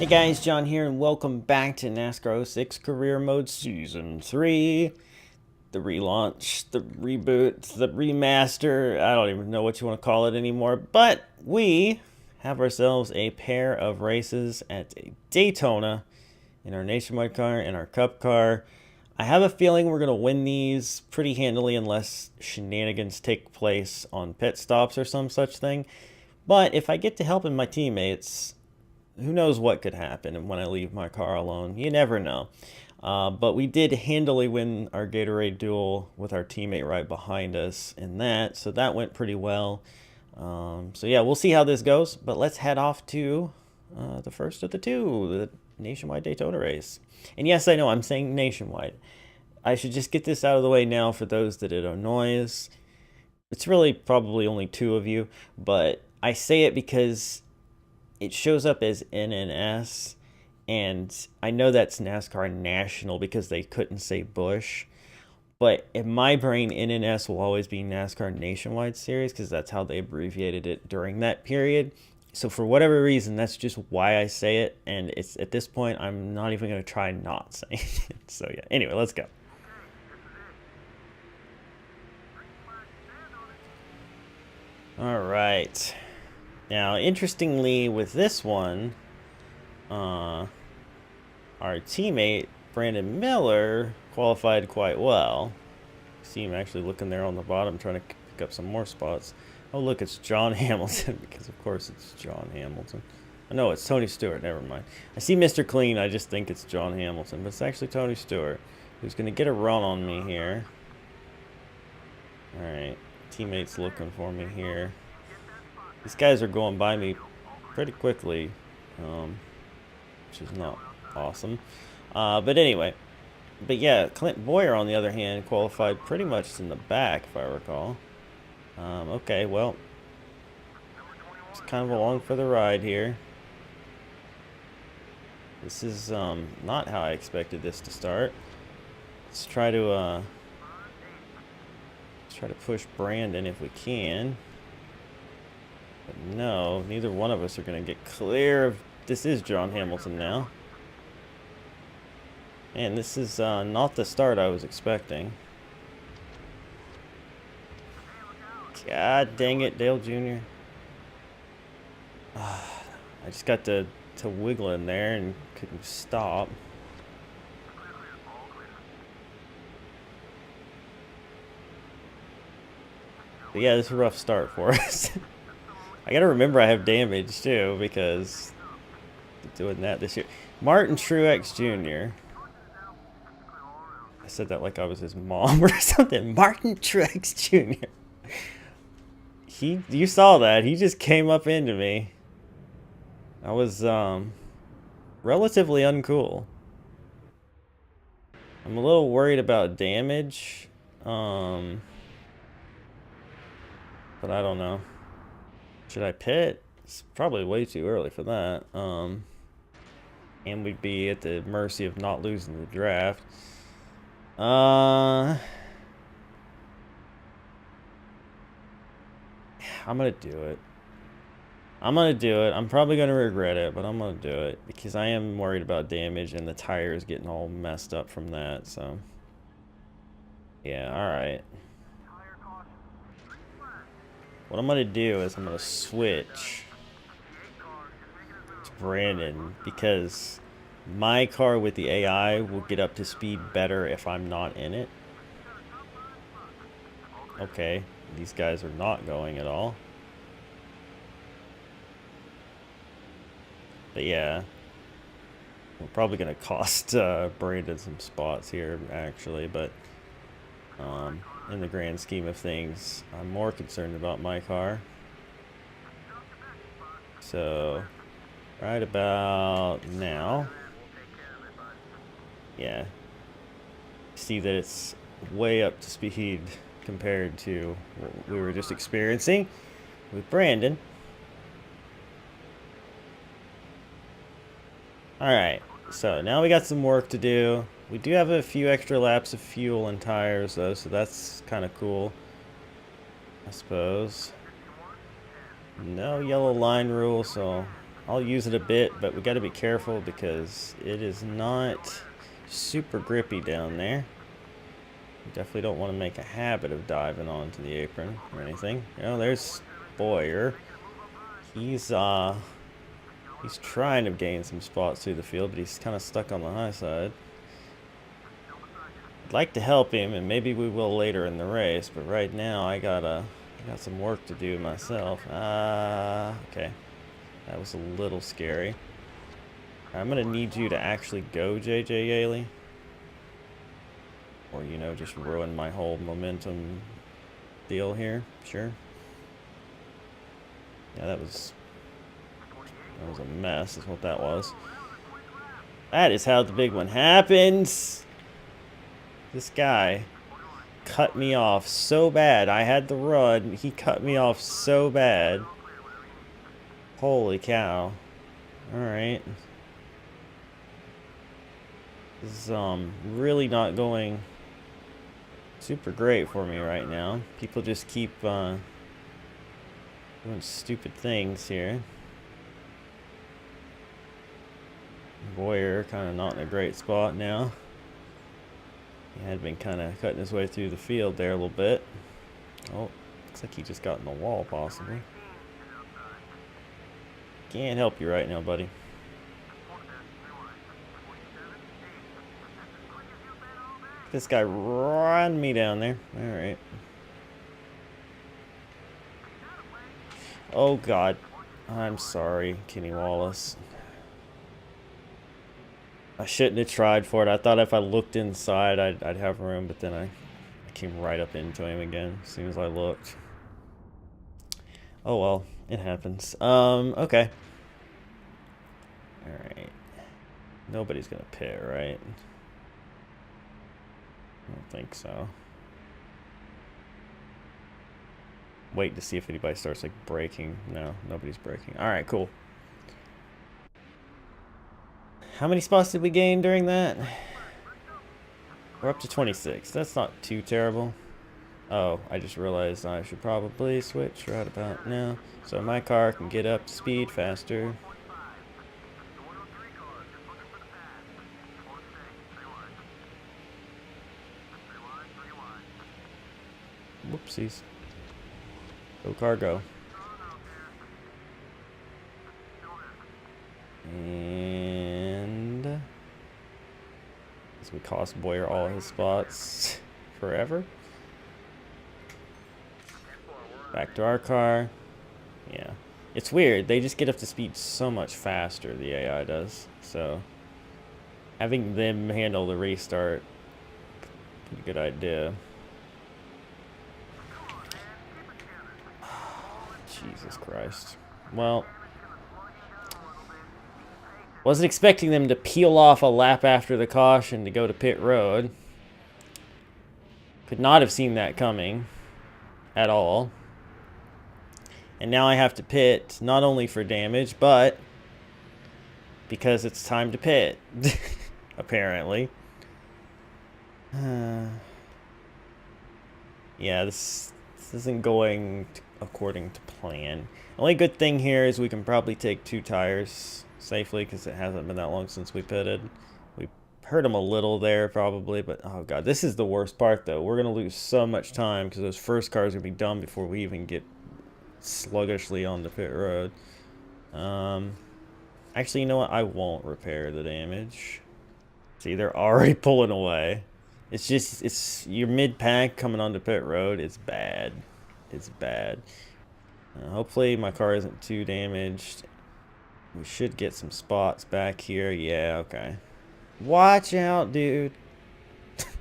Hey guys, John here, and welcome back to NASCAR 06 Career Mode Season 3. The relaunch, the reboot, the remaster, I don't even know what you want to call it anymore, but we have ourselves a pair of races at Daytona in our Nationwide car and our Cup car. I have a feeling we're going to win these pretty handily unless shenanigans take place on pit stops or some such thing. But if I get to helping my teammates, who knows what could happen when I leave my car alone. You never know. But we did handily win our Gatorade duel with our teammate right behind us in that, so that went pretty well. So yeah, we'll see how this goes, but let's head off to the first of the two, the Nationwide Daytona race. And yes, I know I'm saying Nationwide. I should just get this out of the way now for those that it annoys. It's really probably only two of you, but I say it because it shows up as NNS, and I know that's NASCAR National because they couldn't say Busch. But in my brain, NNS will always be NASCAR Nationwide Series because that's how they abbreviated it during that period. So for whatever reason, that's just why I say it, and it's at this point, I'm not even going to try not saying it. So yeah, anyway, let's go. All right. Now, interestingly, with this one, our teammate, Brandon Miller, qualified quite well. See him actually looking there on the bottom, trying to pick up some more spots. Oh, look, it's John Hamilton, because of course it's John Hamilton. Oh, no, it's Tony Stewart, never mind. I see Mr. Clean, I just think it's John Hamilton, but it's actually Tony Stewart, who's going to get a run on me here. Alright, teammate's looking for me here. These guys are going by me pretty quickly, which is not awesome. But anyway, but yeah, Clint Boyer, on the other hand, qualified pretty much in the back, if I recall. Okay, well, it's kind of along for the ride here. This is not how I expected this to start. Let's try to push Brandon if we can. But no, neither one of us are going to get clear of... This is John Hamilton now. And this is not the start I was expecting. God dang it, Dale Jr. I just got to wiggle in there and couldn't stop. But yeah, this is a rough start for us. I gotta remember I have damage too, because doing that this year. Martin Truex Jr. I said that like I was his mom or something. Martin Truex Jr. You saw that. He just came up into me. I was relatively uncool. I'm a little worried about damage. But I don't know. Should I pit? It's probably way too early for that. And we'd be at the mercy of not losing the draft. I'm gonna do it. I'm probably gonna regret it, but I'm gonna do it because I am worried about damage and the tires getting all messed up from that. So yeah, all right. What I'm going to do is I'm going to switch to Brandon because my car with the AI will get up to speed better if I'm not in it. Okay, these guys are not going at all. But yeah, we're probably going to cost Brandon some spots here actually, but in the grand scheme of things, I'm more concerned about my car. So, right about now, yeah, see that it's way up to speed compared to what we were just experiencing with Brandon. Alright, so now we got some work to do. We do have a few extra laps of fuel and tires though, so that's kind of cool, I suppose. No yellow line rule, so I'll use it a bit, but we got to be careful because it is not super grippy down there. You definitely don't want to make a habit of diving onto the apron or anything. You know, there's Boyer. He's trying to gain some spots through the field, but he's kind of stuck on the high side. I'd like to help him, and maybe we will later in the race, but right now I got some work to do myself. Okay. That was a little scary. I'm gonna need you to actually go, JJ Yaley. Or, you know, just ruin my whole momentum deal here. Sure. Yeah, that was a mess, is what that was. That is how the big one happens. This guy cut me off so bad. I had the run. He cut me off so bad. Holy cow. Alright. This is really not going super great for me right now. People just keep doing stupid things here. Boyer kind of not in a great spot now. He had been kind of cutting his way through the field there a little bit. Oh, looks like he just got in the wall possibly. Can't help you right now, buddy. This guy run me down there. Alright. Oh, God. I'm sorry, Kenny Wallace. I shouldn't have tried for it. I thought if I looked inside, I'd have room, but then I came right up into him again as soon as I looked. Oh, well. It happens. Okay. Alright. Nobody's gonna pit, right? I don't think so. Wait to see if anybody starts like braking. No, nobody's braking. Alright, cool. How many spots did we gain during that? We're up to 26. That's not too terrible. Oh, I just realized I should probably switch right about now so my car can get up to speed faster. Whoopsies. Go cargo. And as we cost Boyer all his spots forever. Back to our car. Yeah. It's weird. They just get up to speed so much faster, the AI does. So having them handle the restart, pretty good idea. Jesus Christ. Well, wasn't expecting them to peel off a lap after the caution to go to pit road. Could not have seen that coming at all. And now I have to pit, not only for damage, but because it's time to pit. Apparently. Yeah, this isn't going according to plan. Only good thing here is we can probably take 2 tires safely because it hasn't been that long since we pitted. We hurt them a little there probably, but oh god, this is the worst part though. We're going to lose so much time because those first cars are going to be done before we even get sluggishly on the pit road. Actually, you know what? I won't repair the damage. See, they're already pulling away. It's just, it's your mid-pack coming onto pit road. It's bad. It's bad. Hopefully my car isn't too damaged. We should get some spots back here. Yeah, okay. Watch out, dude.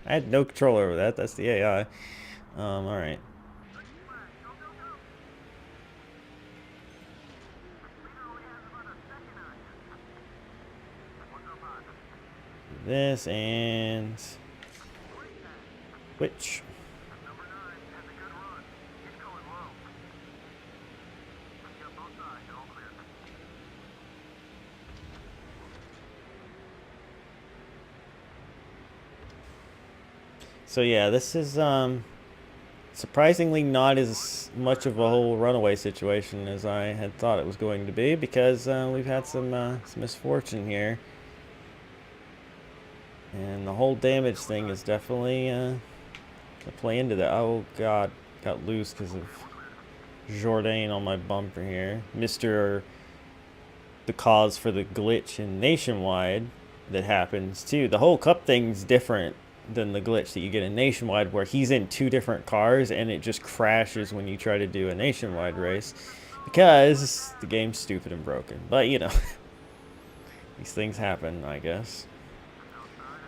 I had no control over that. That's the AI. Alright. This and which so yeah, this is surprisingly not as much of a whole runaway situation as I had thought it was going to be, because we've had some misfortune here. And the whole damage thing is definitely to play into that. Oh god, got loose because of Jourdain on my bumper here. Mr. The cause for the glitch in Nationwide that happens too. The whole cup thing's different than the glitch that you get in Nationwide, where he's in two different cars and it just crashes when you try to do a Nationwide race because the game's stupid and broken. But you know, these things happen, I guess.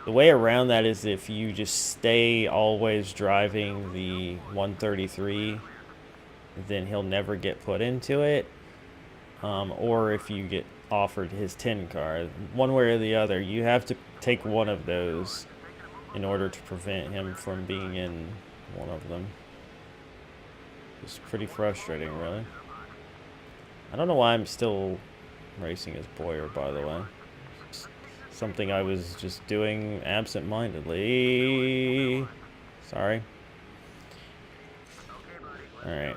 The way around that is if you just stay always driving the 133, then he'll never get put into it. Or if you get offered his 10 car, one way or the other, you have to take one of those in order to prevent him from being in one of them. It's pretty frustrating, really. I don't know why I'm still racing as Boyer, by the way. It's something I was just doing absent-mindedly. Sorry. Alright,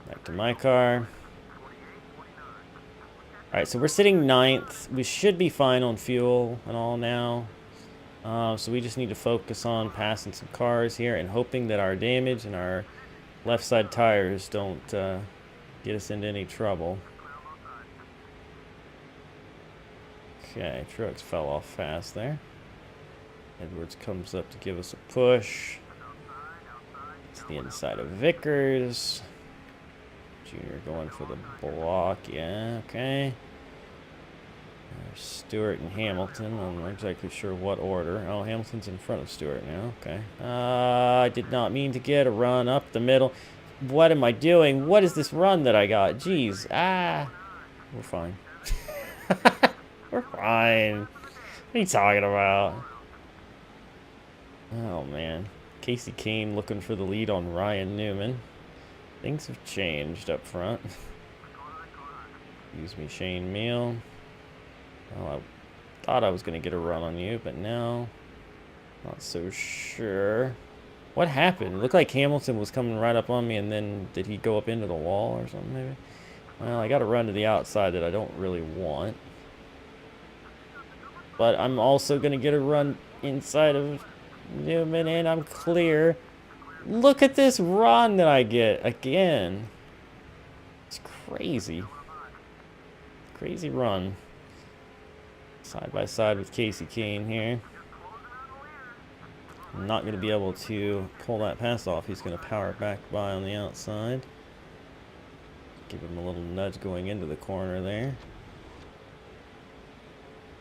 back to my car. Alright, so we're sitting 9th. We should be fine on fuel and all now. So we just need to focus on passing some cars here and hoping that our damage and our left side tires don't get us into any trouble. Okay, Truex fell off fast there. Edwards comes up to give us a push. It's the inside of Vickers. Junior going for the block. Yeah, okay. There's Stewart and Hamilton. I'm not exactly sure what order. Oh, Hamilton's in front of Stewart now. Okay. I did not mean to get a run up the middle. What am I doing? What is this run that I got? Jeez. We're fine. We're fine. What are you talking about? Oh, man. Casey Kane looking for the lead on Ryan Newman. Things have changed up front. Excuse me, Shane Meal. Well, I thought I was going to get a run on you, but now, not so sure. What happened? It looked like Hamilton was coming right up on me, and then did he go up into the wall or something, maybe? Well, I got a run to the outside that I don't really want. But I'm also going to get a run inside of Newman, and I'm clear. Look at this run that I get again. It's crazy. Crazy run. Side by side with Casey Kane here. I'm not going to be able to pull that pass off. He's going to power back by on the outside. Give him a little nudge going into the corner there.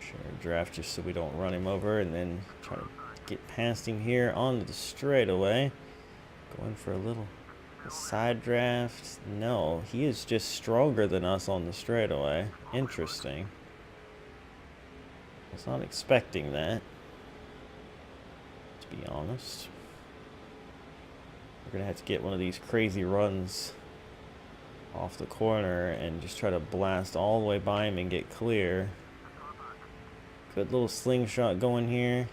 Share a draft just so we don't run him over, and then try to get past him here onto the straightaway. Going for a little side draft. No, he is just stronger than us on the straightaway. Interesting. I was not expecting that, to be honest. We're going to have to get one of these crazy runs off the corner and just try to blast all the way by him and get clear. Good little slingshot going here.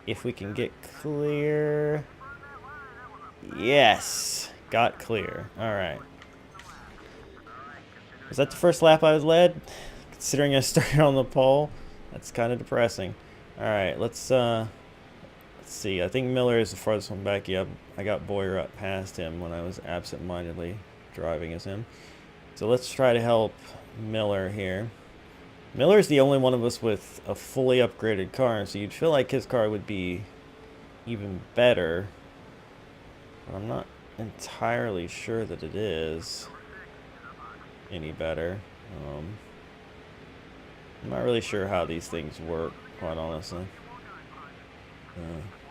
If we can get clear. Yes, got clear. All right. Was that the first lap I was led? Considering I started on the pole, that's kind of depressing. All right, let's see. I think Miller is the farthest one back. Yep, I got Boyer up past him when I was absent-mindedly driving as him. So let's try to help Miller here. Miller's the only one of us with a fully upgraded car, so you'd feel like his car would be even better. But I'm not entirely sure that it is any better. I'm not really sure how these things work, quite honestly.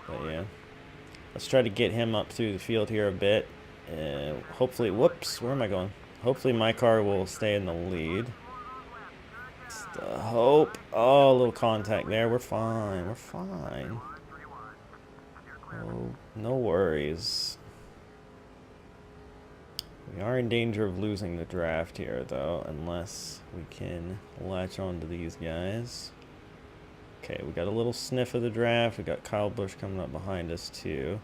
But yeah. Let's try to get him up through the field here a bit. Hopefully, whoops, where am I going? Hopefully my car will stay in the lead. It's the hope. Oh, a little contact there. We're fine. We're fine. Oh, no worries. We are in danger of losing the draft here, though, unless we can latch on to these guys. Okay, we got a little sniff of the draft. We got Kyle Busch coming up behind us, too.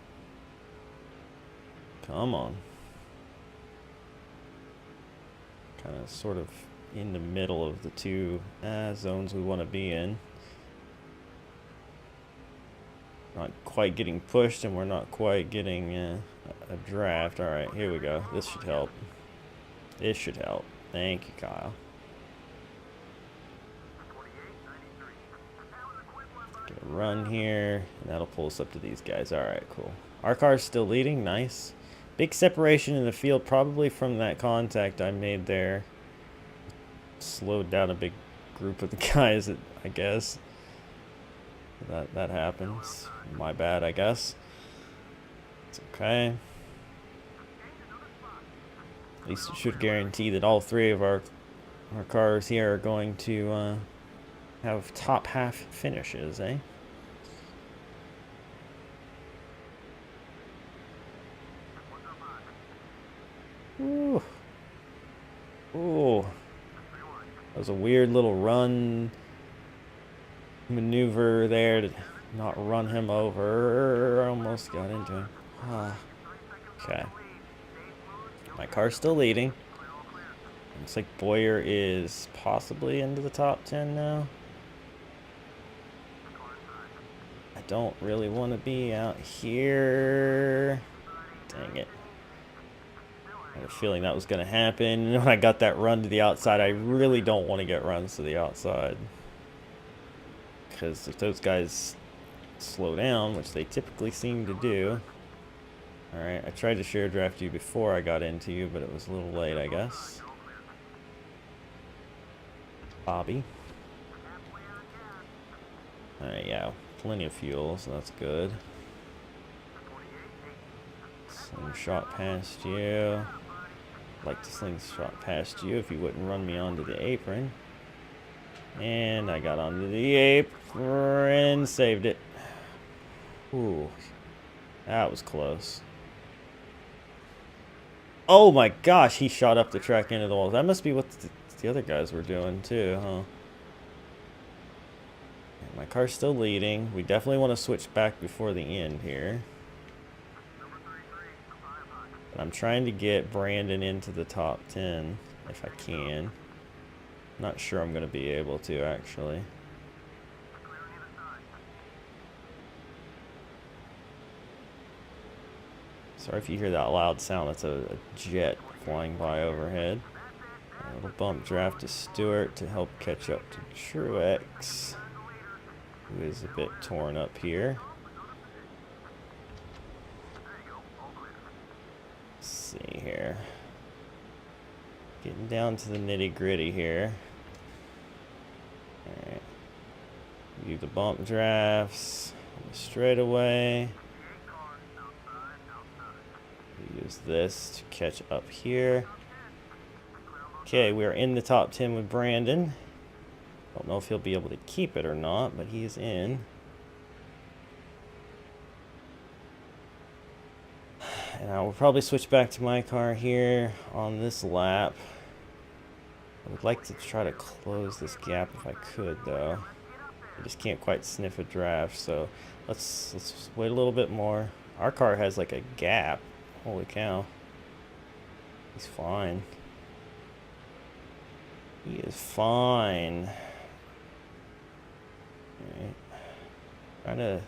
Come on. Kind of sort of in the middle of the two zones we want to be in. Not quite getting pushed, and we're not quite getting a draft. All right, here we go. This should help. This should help. Thank you, Kyle. Get a run here, and that'll pull us up to these guys. All right, cool. Our car's still leading. Nice. Big separation in the field, probably from that contact I made there. Slowed down a big group of the guys, I guess. That happens. My bad, I guess. It's okay. At least it should guarantee that all three of our cars here are going to have top half finishes, eh? Ooh. Ooh. That was a weird little run maneuver there to not run him over. Almost got into him. Okay. My car's still leading. Looks like Boyer is possibly into the top 10 now. I don't really want to be out here. Dang it. I had a feeling that was going to happen. When I got that run to the outside, I really don't want to get runs to the outside. Because if those guys slow down, which they typically seem to do. Alright, I tried to share draft you before I got into you, but it was a little late, I guess. Bobby. Alright, yeah, plenty of fuel, so that's good. Slingshot past you. I'd like to slingshot past you if you wouldn't run me onto the apron. And I got onto the apron, saved it. Ooh, that was close. Oh my gosh, he shot up the track into the wall. That must be what the other guys were doing too, huh? My car's still leading. We definitely want to switch back before the end here. But I'm trying to get Brandon into the top 10 if I can. Not sure I'm going to be able to, actually. Sorry if you hear that loud sound. That's a jet flying by overhead. A little bump draft to Stewart to help catch up to Truex, who is a bit torn up here. Let's see here. Getting down to the nitty-gritty here. Alright. Do the bump drafts on the straightaway. Use this to catch up here. Okay, we are in the top 10 with Brandon. Don't know if he'll be able to keep it or not, but he is in. And I will probably switch back to my car here on this lap. I would like to try to close this gap if I could, though. I just can't quite sniff a draft, so let's wait a little bit more. Our car has like a gap. Holy cow. He's fine. He is fine. Alright. Trying to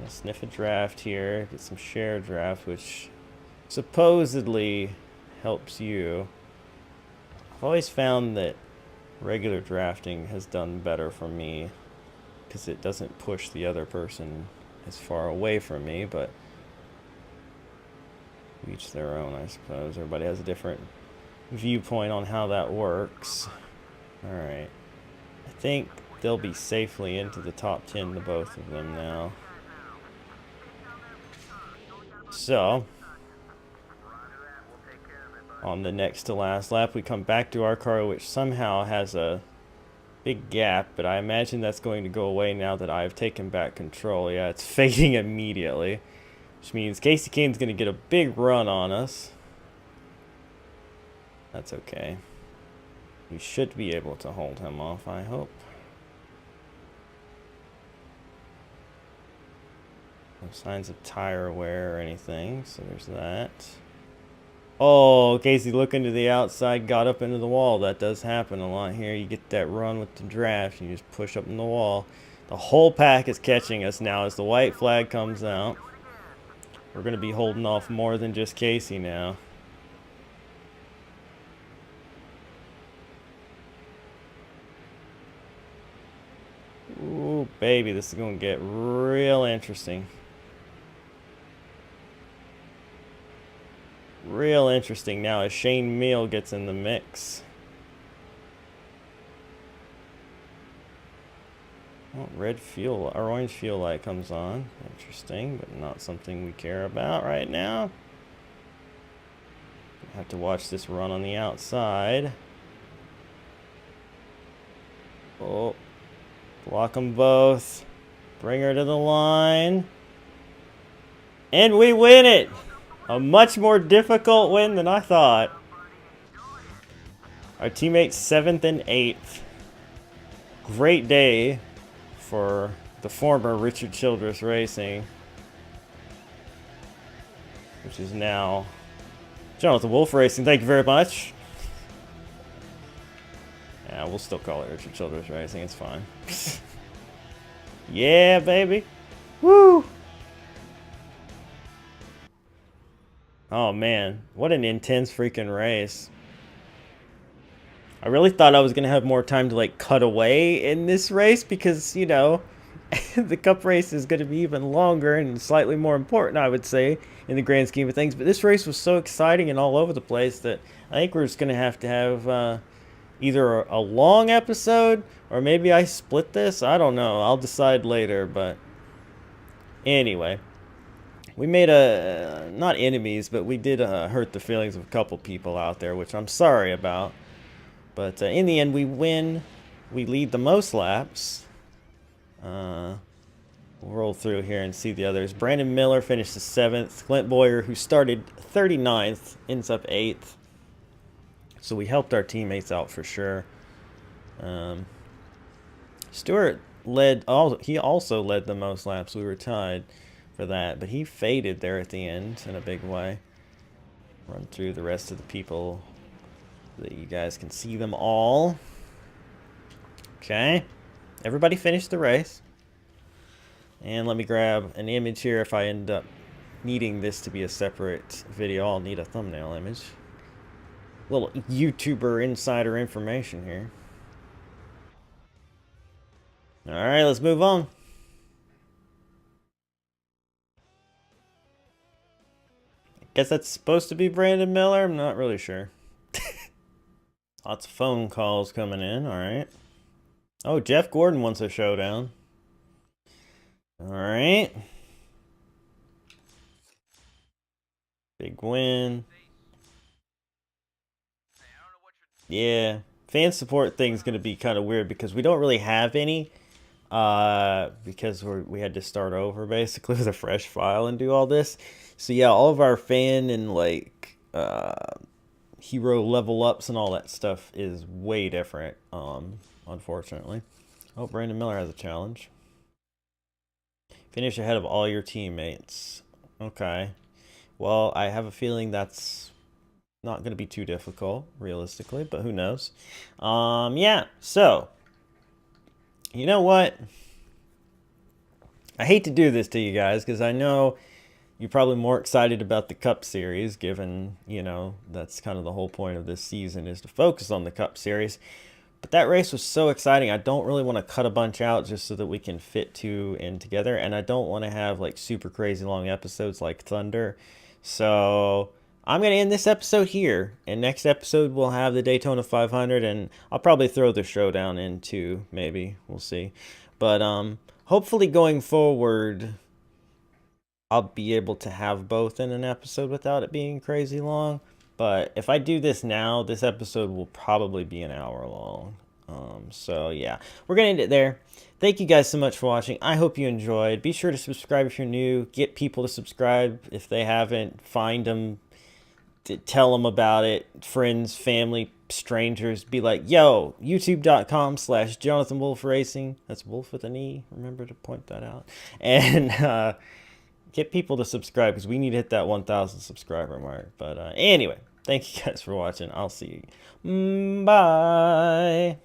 sniff a draft here. Get some share draft, which supposedly helps you. I've always found that regular drafting has done better for me because it doesn't push the other person as far away from me, but each their own, I suppose. Everybody has a different viewpoint on how that works. Alright. I think they'll be safely into the top 10, the both of them now. So, on the next to last lap, we come back to our car, which somehow has a big gap, but I imagine that's going to go away now that I've taken back control. Yeah, it's fading immediately, which means Casey Kane's going to get a big run on us. That's okay. We should be able to hold him off, I hope. No signs of tire wear or anything, so there's that. Oh, Casey looking to the outside, got up into the wall. That does happen a lot here. You get that run with the draft, you just push up in the wall. The whole pack is catching us now as the white flag comes out. We're going to be holding off more than just Casey now. Ooh, baby, this is going to get real interesting. Real interesting now as Shane Meal gets in the mix. Oh, red fuel or orange fuel light comes on. Interesting, but not something we care about right now. Have to watch this run on the outside. Oh, block them both. Bring her to the line. And we win it! A much more difficult win than I thought. Our teammates 7th and 8th. Great day for the former Richard Childress Racing, which is now Jonathan Wolf Racing. Thank you very much. Yeah, we'll still call it Richard Childress Racing. It's fine. Yeah, baby. Woo! Oh man, what an intense freaking race. I really thought I was going to have more time to like cut away in this race because, you know, the cup race is going to be even longer and slightly more important, I would say, in the grand scheme of things. But this race was so exciting and all over the place that I think we're just going to have either a long episode or maybe I split this. I don't know. I'll decide later. But anyway, we made not enemies, but we did hurt the feelings of a couple people out there, which I'm sorry about. But in the end, we win. We lead the most laps. We'll roll through here and see the others. Brandon Miller finished the 7th. Clint Boyer, who started 39th, ends up 8th. So we helped our teammates out for sure. Stewart led. He also led the most laps. We were tied for that, but he faded there at the end in a big way. Run through the rest of the people so that you guys can see them all. Okay, everybody finished the race. And let me grab an image here. If I end up needing this to be a separate video, I'll need a thumbnail image. Little YouTuber insider information here. All right, let's move on. Guess that's supposed to be Brandon Miller. I'm not really sure. Lots of phone calls coming in. All right. Oh, Jeff Gordon wants a showdown. All right. Big win. Yeah. Fan support thing's going to be kind of weird because we don't really have any. Because we had to start over basically with a fresh file and do all this. So yeah, all of our fan and like hero level ups and all that stuff is way different. Unfortunately. Oh, Brandon Miller has a challenge. Finish ahead of all your teammates. Okay. Well, I have a feeling that's not going to be too difficult, realistically, but who knows? Yeah, so, you know what? I hate to do this to you guys, because I know you're probably more excited about the Cup Series, given, you know, that's kind of the whole point of this season, is to focus on the Cup Series. But that race was so exciting, I don't really want to cut a bunch out just so that we can fit two in together. And I don't want to have like super crazy long episodes like Thunder. So I'm going to end this episode here. And next episode we'll have the Daytona 500. And I'll probably throw the showdown in too, maybe. We'll see. But hopefully going forward, I'll be able to have both in an episode without it being crazy long. But if I do this now, this episode will probably be an hour long. So yeah, we're going to end it there. Thank you guys so much for watching. I hope you enjoyed. Be sure to subscribe if you're new. Get people to subscribe if they haven't. Find them. Tell them about it. Friends, family, strangers. Be like, yo, youtube.com/Jonathan Wolf Racing. That's Wolf with an E. Remember to point that out. And Get people to subscribe because we need to hit that 1,000 subscriber mark. But anyway, thank you guys for watching. I'll see you. Bye.